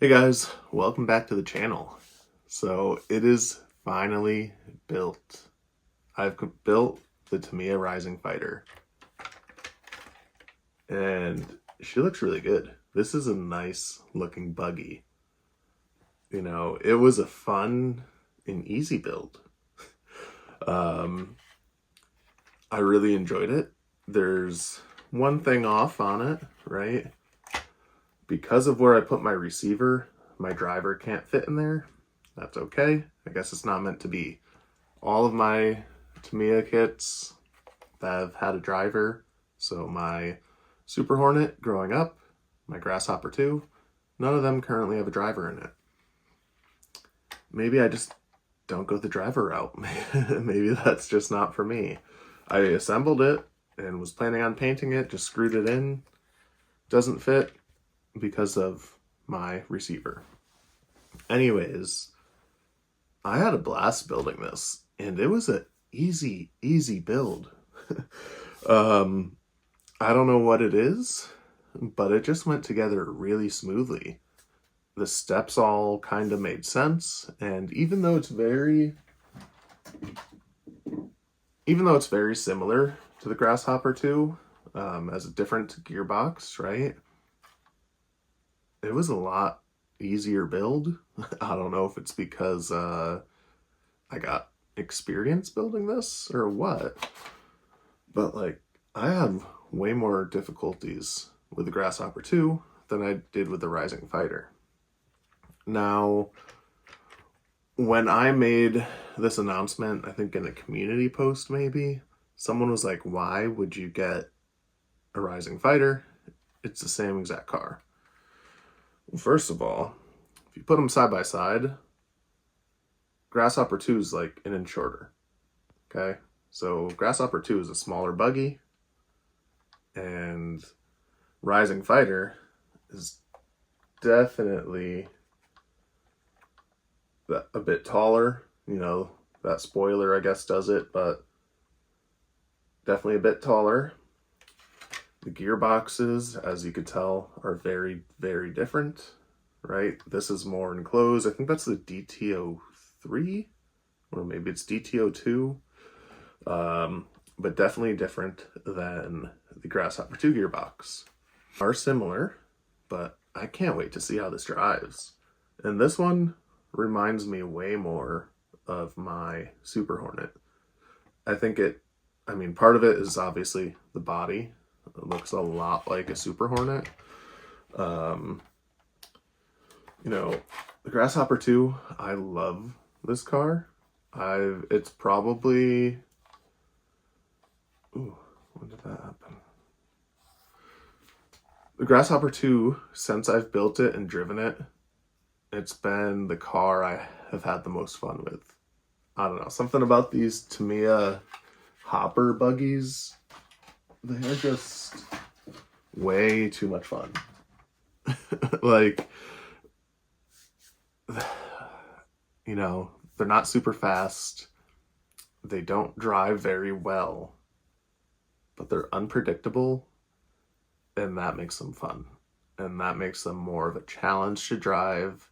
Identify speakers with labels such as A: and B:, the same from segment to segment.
A: Hey guys, welcome back to the channel. So it is finally built. I've built the Tamiya Rising Fighter and she looks really good. This is a nice looking buggy. You know, it was a fun and easy build. I really enjoyed it. There's one thing off on it, right? Because of where I put my receiver, my driver can't fit in there. That's okay. I guess it's not meant to be. All of my Tamiya kits have had a driver. So my Super Hornet growing up, my Grasshopper 2, none of them currently have a driver in it. Maybe I just don't go the driver route. Maybe that's just not for me. I assembled it and was planning on painting it, just screwed it in. Doesn't fit because of my receiver. Anyways, I had a blast building this, and it was an easy build. I don't know what it is, but it just went together really smoothly. The steps all kind of made sense, and even though it's very similar to the Grasshopper 2, as a different gearbox, right? It was a lot easier build. I don't know if it's because I got experience building this or what, but like I have way more difficulties with the Grasshopper 2 than I did with the Rising Fighter. Now, when I made this announcement, I think in a community post maybe, someone was like, why would you get a Rising Fighter? It's the same exact car. Well, first of all, if you put them side by side, Grasshopper 2 is like an inch shorter. Okay, so Grasshopper 2 is a smaller buggy, and Rising Fighter is definitely a bit taller. You know, that spoiler I guess does it, but definitely a bit taller. The gearboxes, as you could tell, are very, very different, right? This is more enclosed. I think that's the DTO3, or maybe it's DTO2, but definitely different than the Grasshopper 2 gearbox. Are similar, but I can't wait to see how this drives. And this one reminds me way more of my Super Hornet. I mean, part of it is obviously the body. It looks a lot like a Super Hornet. You know, the Grasshopper 2, I love this car. It's probably, ooh, when did that happen? The Grasshopper 2, since I've built it and driven it, it's been the car I have had the most fun with. I don't know, something about these Tamiya hopper buggies, they're just way too much fun. Like, you know, they're not super fast. They don't drive very well, but they're unpredictable, and that makes them fun. And that makes them more of a challenge to drive.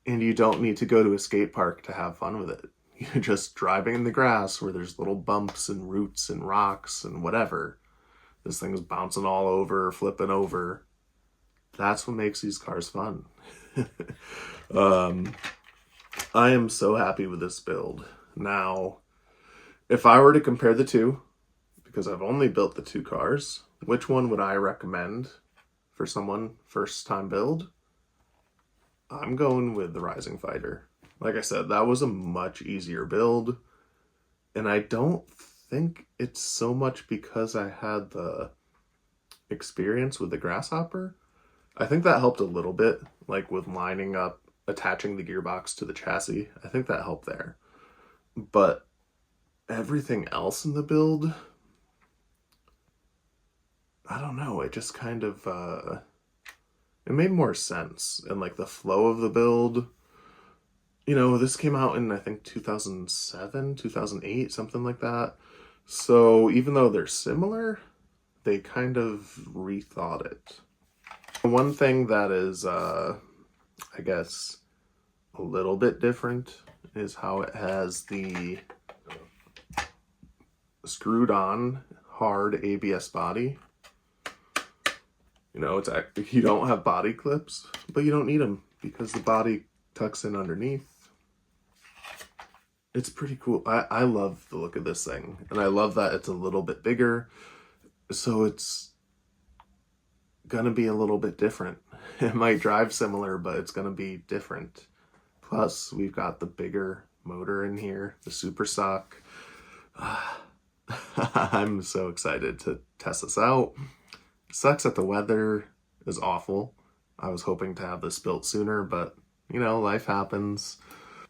A: And you don't need to go to a skate park to have fun with it. You're just driving in the grass where there's little bumps and roots and rocks and whatever. This thing's bouncing all over, flipping over. That's what makes these cars fun. I am so happy with this build. Now, if I were to compare the two, because I've only built the two cars, which one would I recommend for someone first time build? I'm going with the Rising Fighter. Like I said, that was a much easier build, and I don't think it's so much because I had the experience with the Grasshopper. I think that helped a little bit, like with lining up, attaching the gearbox to the chassis. I think that helped there. But everything else in the build, I don't know, it just kind of, it made more sense. And like the flow of the build, you know, this came out in, I think, 2007, 2008, something like that. So even though they're similar, they kind of rethought it. One thing that is, I I guess, a little bit different is how it has the screwed on hard ABS body. You know, it's you don't have body clips, but you don't need them because the body tucks in underneath. It's pretty cool. I love the look of this thing, and I love that it's a little bit bigger, so it's gonna be a little bit different. It might drive similar, but it's gonna be different. Plus, we've got the bigger motor in here, the Super Stock. I'm so excited to test this out. Sucks that the weather is awful. I was hoping to have this built sooner, but you know, life happens.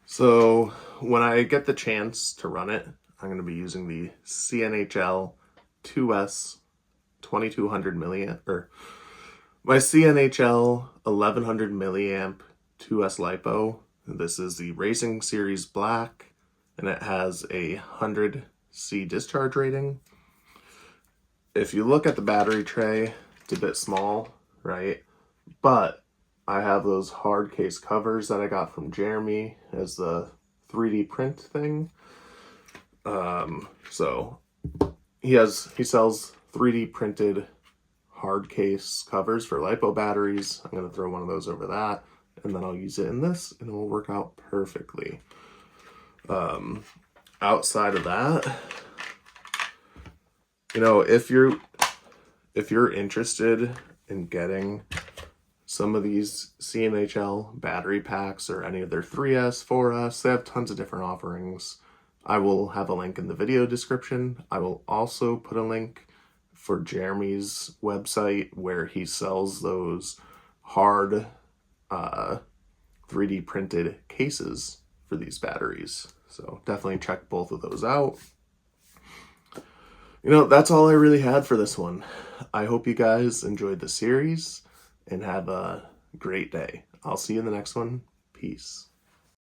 A: So when I get the chance to run it, I'm going to be using the CNHL 2S 2200 milliamp, or my CNHL 1100 milliamp 2S LiPo. This is the Racing Series Black, and it has a 100C discharge rating. If you look at the battery tray, it's a bit small, right? But I have those hard case covers that I got from Jeremy as the 3D print thing. So he sells 3D printed hard case covers for LiPo batteries. I'm gonna throw one of those over that, and then I'll use it in this, and it will work out perfectly. Outside of that, you know, if you're interested in getting some of these CNHL battery packs or any of their 3S, 4S, they have tons of different offerings. I will have a link in the video description. I will also put a link for Jeremy's website where he sells those hard 3D printed cases for these batteries. So definitely check both of those out. You know, that's all I really had for this one. I hope you guys enjoyed the series and have a great day. I'll see you in the next one. Peace.